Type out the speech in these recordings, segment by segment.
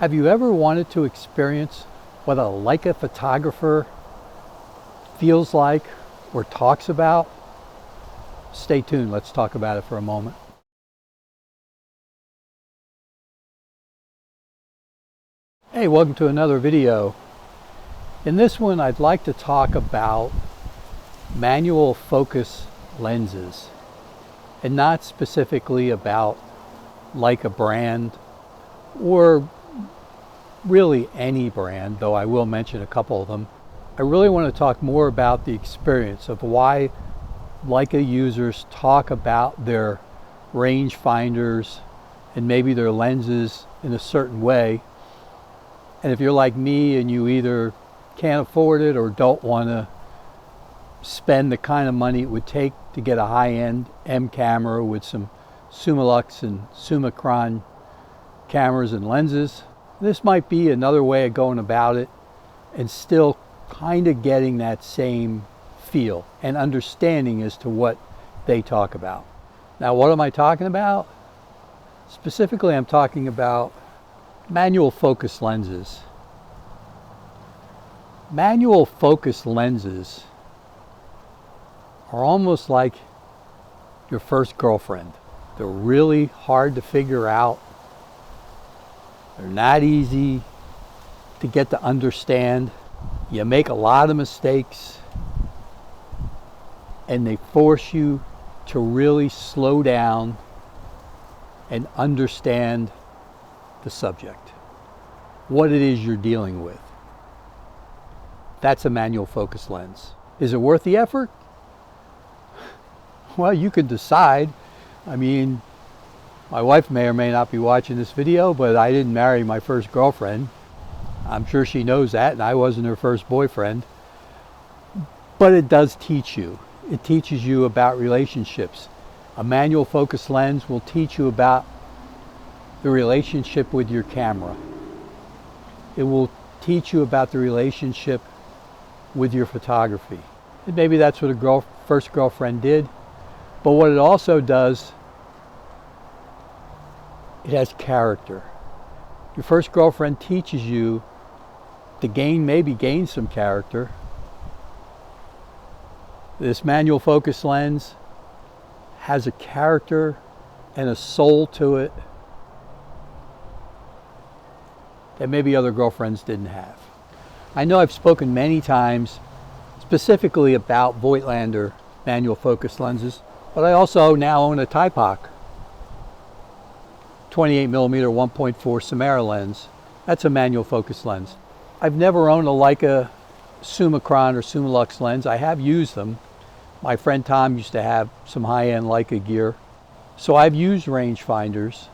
Have you ever wanted to experience what a Leica photographer feels like or talks about? Stay tuned, let's talk about it for a moment. Hey, welcome to another video. In this one, I'd like to talk about manual focus lenses, and not specifically about Leica brand or really any brand, though I will mention a couple of them. I really want to talk more about the experience of why Leica users talk about their rangefinders and maybe their lenses in a certain way. And if you're like me and you either can't afford it or don't want to spend the kind of money it would take to get a high-end M camera with some Summilux and Summicron cameras and lenses, this might be another way of going about it and still kind of getting that same feel and understanding as to what they talk about. Now, what am I talking about? Specifically, I'm talking about manual focus lenses. Manual focus lenses are almost like your first girlfriend. They're really hard to figure out. They're not easy to get to understand. You make a lot of mistakes, and they force you to really slow down and understand the subject, what it is you're dealing with. That's a manual focus lens. Is it worth the effort? Well, you could decide. I mean, my wife may or may not be watching this video, but I didn't marry my first girlfriend. I'm sure she knows that, and I wasn't her first boyfriend. But it does teach you. It teaches you about relationships. A manual focus lens will teach you about the relationship with your camera. It will teach you about the relationship with your photography. And maybe that's what a first girlfriend did. But what it also does, it has character. Your first girlfriend teaches you to maybe gain some character. This manual focus lens has a character and a soul to it that maybe other girlfriends didn't have. I know I've spoken many times specifically about Voigtlander manual focus lenses, but I also now own a Thypoch 28mm 1.4 Simeral lens. That's a manual focus lens. I've never owned a Leica Summicron or Summilux lens. I have used them. My friend Tom used to have some high-end Leica gear. So I've used rangefinders.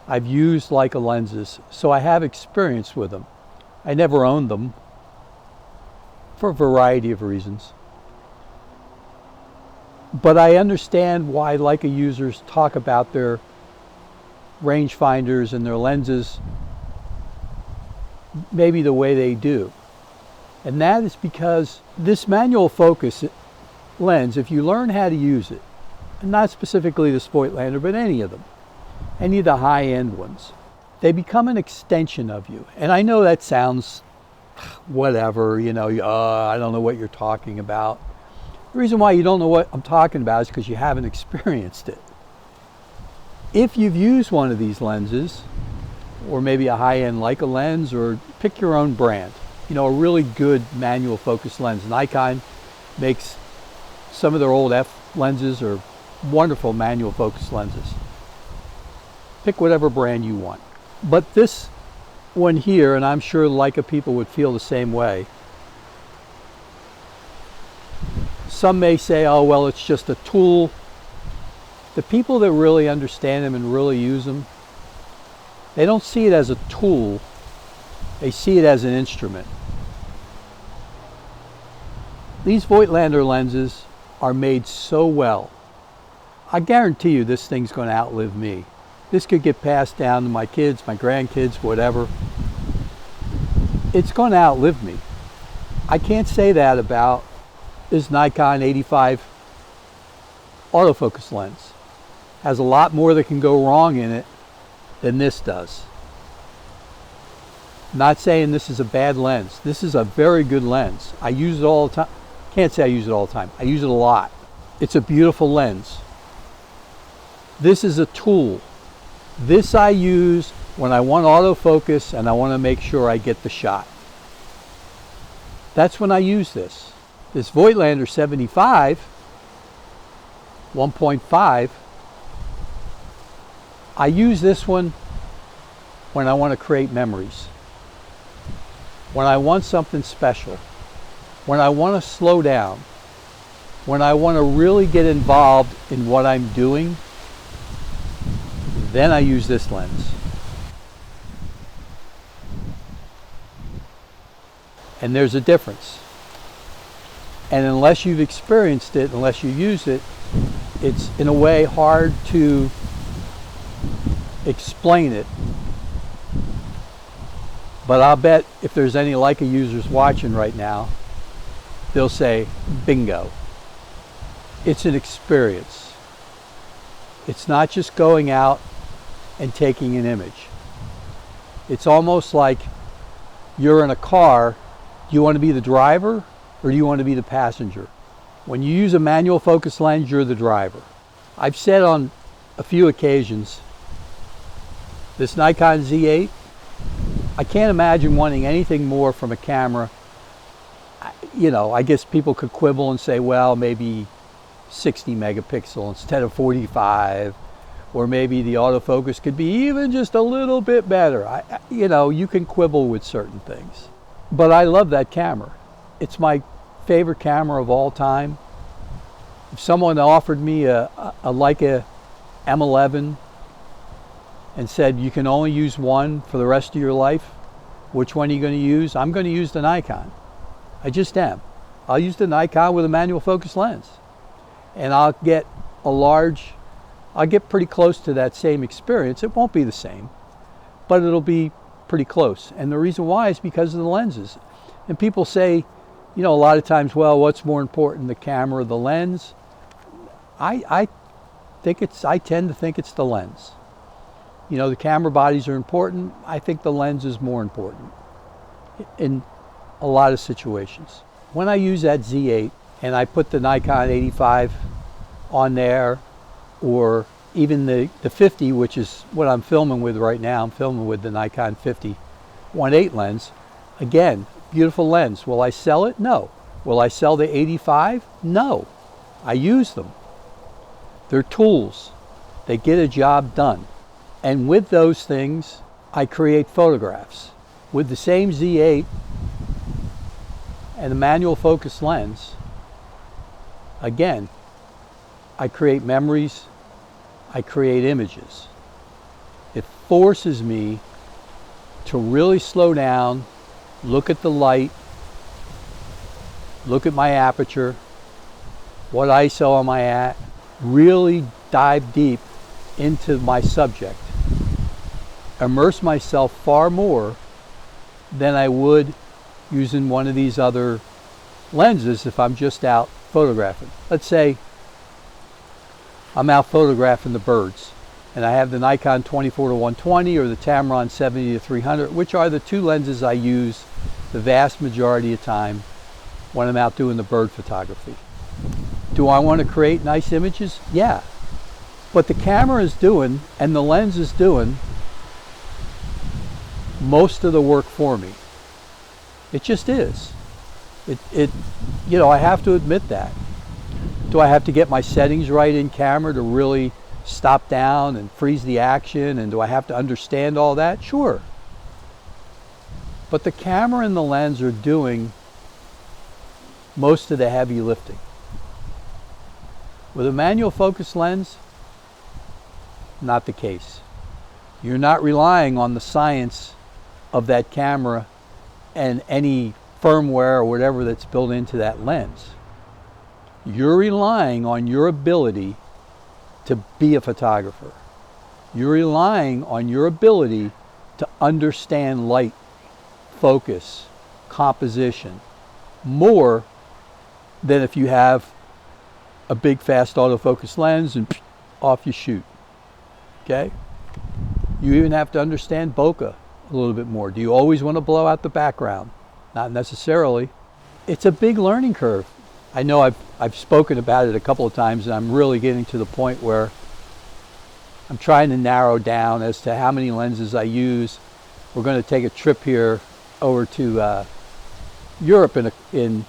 I've used Leica lenses, so I have experience with them. I never owned them for a variety of reasons. But I understand why Leica users talk about their rangefinders and their lenses maybe the way they do. And that is because this manual focus lens, if you learn how to use it, and not specifically this Voigtlander, but any of them, any of the high-end ones, they become an extension of you. And I know that sounds whatever, you know, I don't know what you're talking about. The reason why you don't know what I'm talking about is because you haven't experienced it. If you've used one of these lenses, or maybe a high-end Leica lens, or pick your own brand, you know, a really good manual focus lens. Nikon makes some of their old F lenses are wonderful manual focus lenses. Pick whatever brand you want. But this one here, and I'm sure Leica people would feel the same way. Some may say, oh, well, it's just a tool. The people that really understand them and really use them, they don't see it as a tool. They see it as an instrument. These Voigtlander lenses are made so well. I guarantee you this thing's going to outlive me. This could get passed down to my kids, my grandkids, whatever. It's going to outlive me. I can't say that about this Nikon 85 autofocus lens. Has a lot more that can go wrong in it than this does. Not saying this is a bad lens. This is a very good lens. I use it all the time. Can't say I use it all the time. I use it a lot. It's a beautiful lens. This is a tool. This I use when I want autofocus and I want to make sure I get the shot. That's when I use this. This Voigtlander 75, 1.5, I use this one when I want to create memories. When I want something special. When I want to slow down. When I want to really get involved in what I'm doing, then I use this lens. And there's a difference. And unless you've experienced it, unless you use it, it's in a way hard to explain it. But I'll bet if there's any Leica users watching right now, they'll say, bingo. It's an experience. It's not just going out and taking an image. It's almost like you're in a car. Do you want to be the driver or do you want to be the passenger? When you use a manual focus lens, you're the driver. I've said on a few occasions, this Nikon Z8, I can't imagine wanting anything more from a camera. You know, I guess people could quibble and say, well, maybe 60 megapixel instead of 45, or maybe the autofocus could be even just a little bit better. You know, you can quibble with certain things. But I love that camera. It's my favorite camera of all time. If someone offered me a Leica M11 and said you can only use one for the rest of your life, which one are you going to use? I'm going to use the Nikon. I just am. I'll use the Nikon with a manual focus lens. And I'll get pretty close to that same experience. It won't be the same, but it'll be pretty close. And the reason why is because of the lenses. And people say, you know, a lot of times, well, what's more important, the camera or the lens? I tend to think it's the lens. You know, the camera bodies are important. I think the lens is more important in a lot of situations. When I use that Z8 and I put the Nikon 85 on there, or even the 50, which is what I'm filming with right now. I'm filming with the Nikon 50 1.8 lens. Again, beautiful lens. Will I sell it? No. Will I sell the 85? No. I use them. They're tools. They get a job done. And with those things, I create photographs. With the same Z8 and the manual focus lens, again, I create memories, I create images. It forces me to really slow down, look at the light, look at my aperture, what ISO am I at, really dive deep into my subject, immerse myself far more than I would using one of these other lenses if I'm just out photographing. Let's say I'm out photographing the birds and I have the Nikon 24 to 120 or the Tamron 70 to 300, which are the two lenses I use the vast majority of time when I'm out doing the bird photography. Do I want to create nice images? Yeah. But the camera is doing, and the lens is doing, most of the work for me. It just is. You know, I have to admit that. Do I have to get my settings right in camera to really stop down and freeze the action? And do I have to understand all that? Sure. But the camera and the lens are doing most of the heavy lifting. With a manual focus lens, not the case. You're not relying on the science of that camera and any firmware or whatever that's built into that lens. You're relying on your ability to be a photographer. You're relying on your ability to understand light, focus, composition, more than if you have a big fast autofocus lens and off you shoot. Okay? You even have to understand bokeh, a little bit more? Do you always want to blow out the background? Not necessarily. It's a big learning curve. I know I've spoken about it a couple of times, and I'm really getting to the point where I'm trying to narrow down as to how many lenses I use. We're going to take a trip here over to Europe in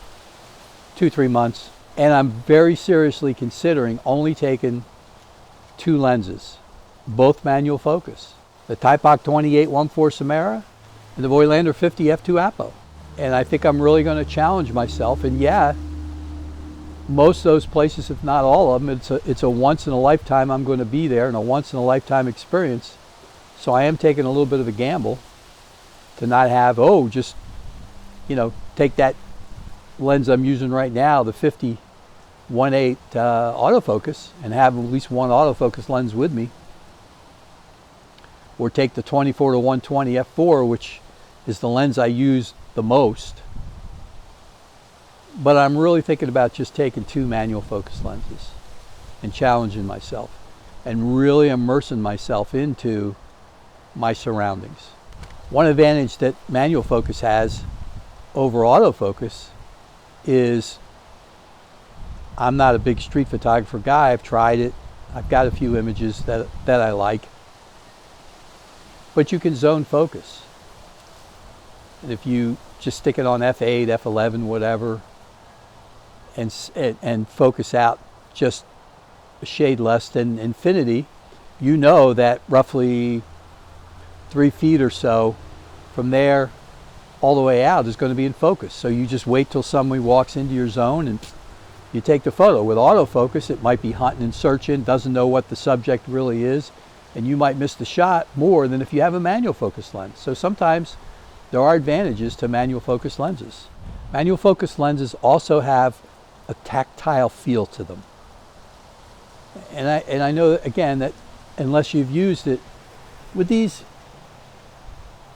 2-3 months, and I'm very seriously considering only taking 2 lenses, both manual focus. The Thypoch 28 1.4 Simeral and the Voigtlander 50 f2 Apo. And I think I'm really going to challenge myself. And yeah, most of those places, if not all of them, it's a once in a lifetime I'm going to be there, and a once in a lifetime experience. So I am taking a little bit of a gamble to not have, just, take that lens I'm using right now, the 50 1.8 autofocus, and have at least one autofocus lens with me. Or take the 24 to 120 f4, which is the lens I use the most. But I'm really thinking about just taking 2 manual focus lenses and challenging myself and really immersing myself into my surroundings. One advantage that manual focus has over autofocus is I'm not a big street photographer guy. I've tried it. I've got a few images that I like. But you can zone focus. And if you just stick it on F8, F11, whatever, and focus out just a shade less than infinity, you know that roughly 3 feet or so from there all the way out is going to be in focus. So you just wait till somebody walks into your zone and you take the photo. With autofocus, it might be hunting and searching, doesn't know what the subject really is, and you might miss the shot more than if you have a manual focus lens. So sometimes there are advantages to manual focus lenses. Manual focus lenses also have a tactile feel to them. And I know, again, that unless you've used it, with these,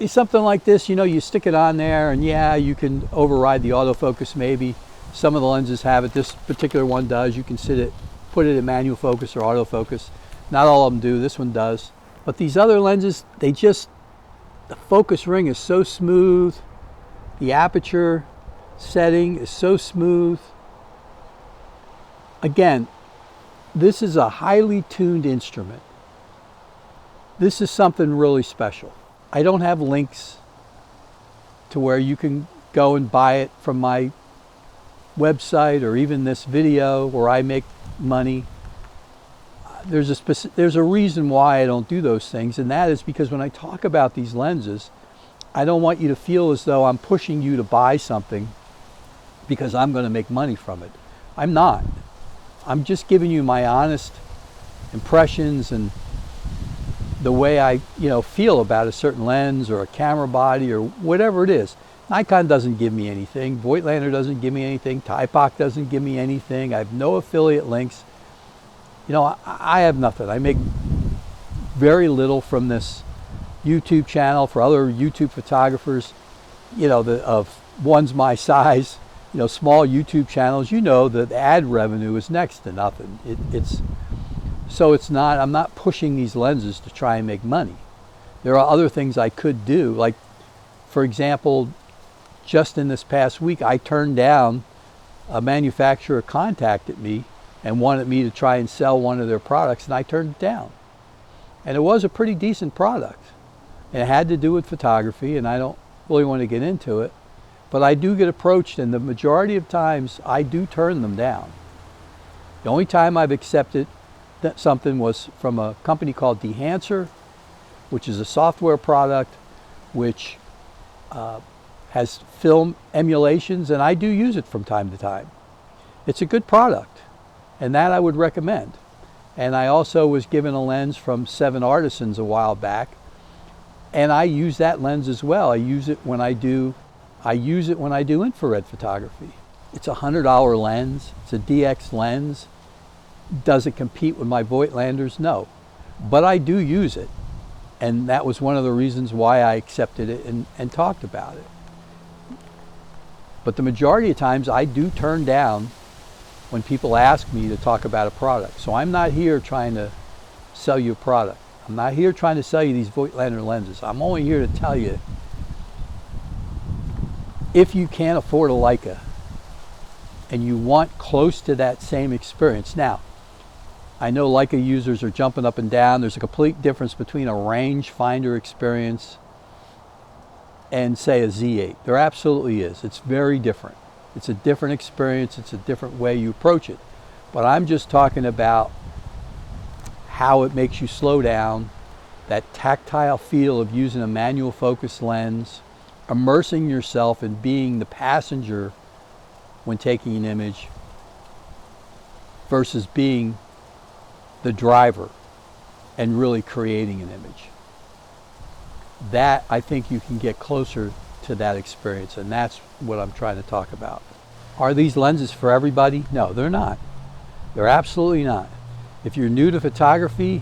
something like this, you stick it on there, and yeah, you can override the autofocus maybe. Some of the lenses have it. This particular one does. You can put it in manual focus or autofocus. Not all of them do. This one does. But these other lenses, the focus ring is so smooth. The aperture setting is so smooth. Again, this is a highly tuned instrument. This is something really special. I don't have links to where you can go and buy it from my website or even this video where I make money. There's a reason why I don't do those things, and that is because when I talk about these lenses, I don't want you to feel as though I'm pushing you to buy something because I'm going to make money from it. I'm not. I'm just giving you my honest impressions and the way I feel about a certain lens or a camera body or whatever it is. Nikon doesn't give me anything. Voigtlander doesn't give me anything. Thypoch doesn't give me anything. I have no affiliate links. I have nothing. I make very little from this YouTube channel. For other YouTube photographers, of ones my size, small YouTube channels, the ad revenue is next to nothing. I'm not pushing these lenses to try and make money. There are other things I could do. Like, for example, just in this past week, I turned down a manufacturer contacted me and wanted me to try and sell one of their products, and I turned it down. And it was a pretty decent product. And it had to do with photography, and I don't really want to get into it. But I do get approached, and the majority of times I do turn them down. The only time I've accepted something was from a company called Dehancer, which is a software product which has film emulations, and I do use it from time to time. It's a good product, and that I would recommend. And I also was given a lens from 7 Artisans a while back, and I use that lens as well. I use it when I do infrared photography. It's a $100 lens. It's a DX lens. Does it compete with my Voigtlanders? No. But I do use it. And that was one of the reasons why I accepted it and talked about it. But the majority of times I do turn down when people ask me to talk about a product. So I'm not here trying to sell you a product. I'm not here trying to sell you these Voigtlander lenses. I'm only here to tell you, if you can't afford a Leica and you want close to that same experience. Now, I know Leica users are jumping up and down. There's a complete difference between a rangefinder experience and say a Z8. There absolutely is. It's very different. It's a different experience. It's a different way you approach it. But I'm just talking about how it makes you slow down, that tactile feel of using a manual focus lens, immersing yourself in being the passenger when taking an image versus being the driver and really creating an image. That, I think you can get closer to that experience, and that's what I'm trying to talk about. Are these lenses for everybody? No, they're not. They're absolutely not. If you're new to photography,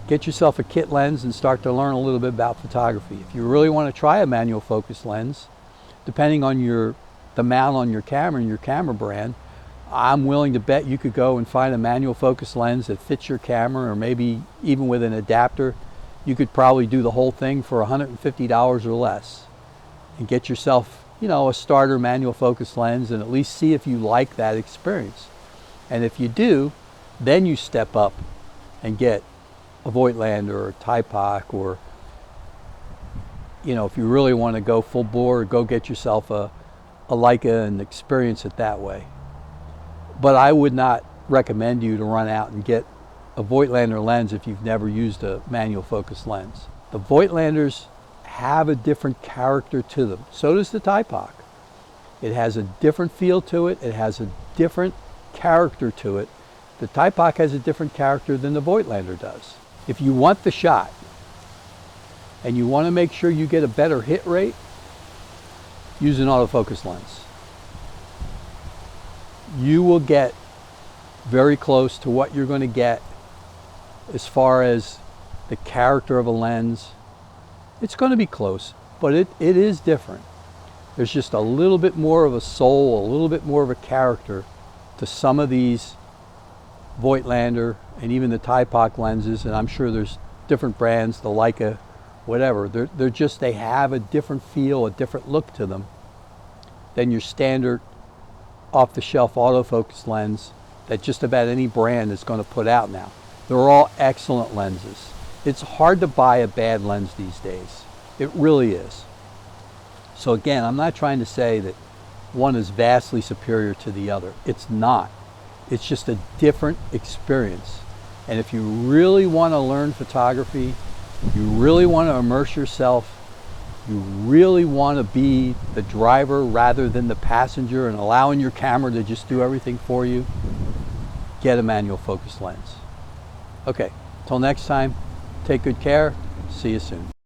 get yourself a kit lens and start to learn a little bit about photography. If you really want to try a manual focus lens, depending on the mount on your camera and your camera brand, I'm willing to bet you could go and find a manual focus lens that fits your camera, or maybe even with an adapter, you could probably do the whole thing for $150 or less and get yourself, you know, a starter manual focus lens and at least see if you like that experience. And if you do, then you step up and get a Voigtlander or a Thypoch, or, you know, if you really want to go full bore, go get yourself a Leica and experience it that way. But I would not recommend you to run out and get a Voigtlander lens if you've never used a manual focus lens. The Voigtlanders have a different character to them. So does the Thypoch. It has a different feel to it. It has a different character to it. The Thypoch has a different character than the Voigtlander does. If you want the shot and you want to make sure you get a better hit rate, use an autofocus lens. You will get very close to what you're going to get as far as the character of a lens. It's going to be close, but it is different. There's just a little bit more of a soul, a little bit more of a character to some of these Voigtlander and even the Thypoch lenses, and I'm sure there's different brands, the Leica, whatever. They have a different feel, a different look to them than your standard off-the-shelf autofocus lens that just about any brand is going to put out now. They're all excellent lenses. It's hard to buy a bad lens these days. It really is. So again, I'm not trying to say that one is vastly superior to the other. It's not. It's just a different experience. And if you really want to learn photography, you really want to immerse yourself, you really want to be the driver rather than the passenger and allowing your camera to just do everything for you, get a manual focus lens. Okay, till next time, take good care. See you soon.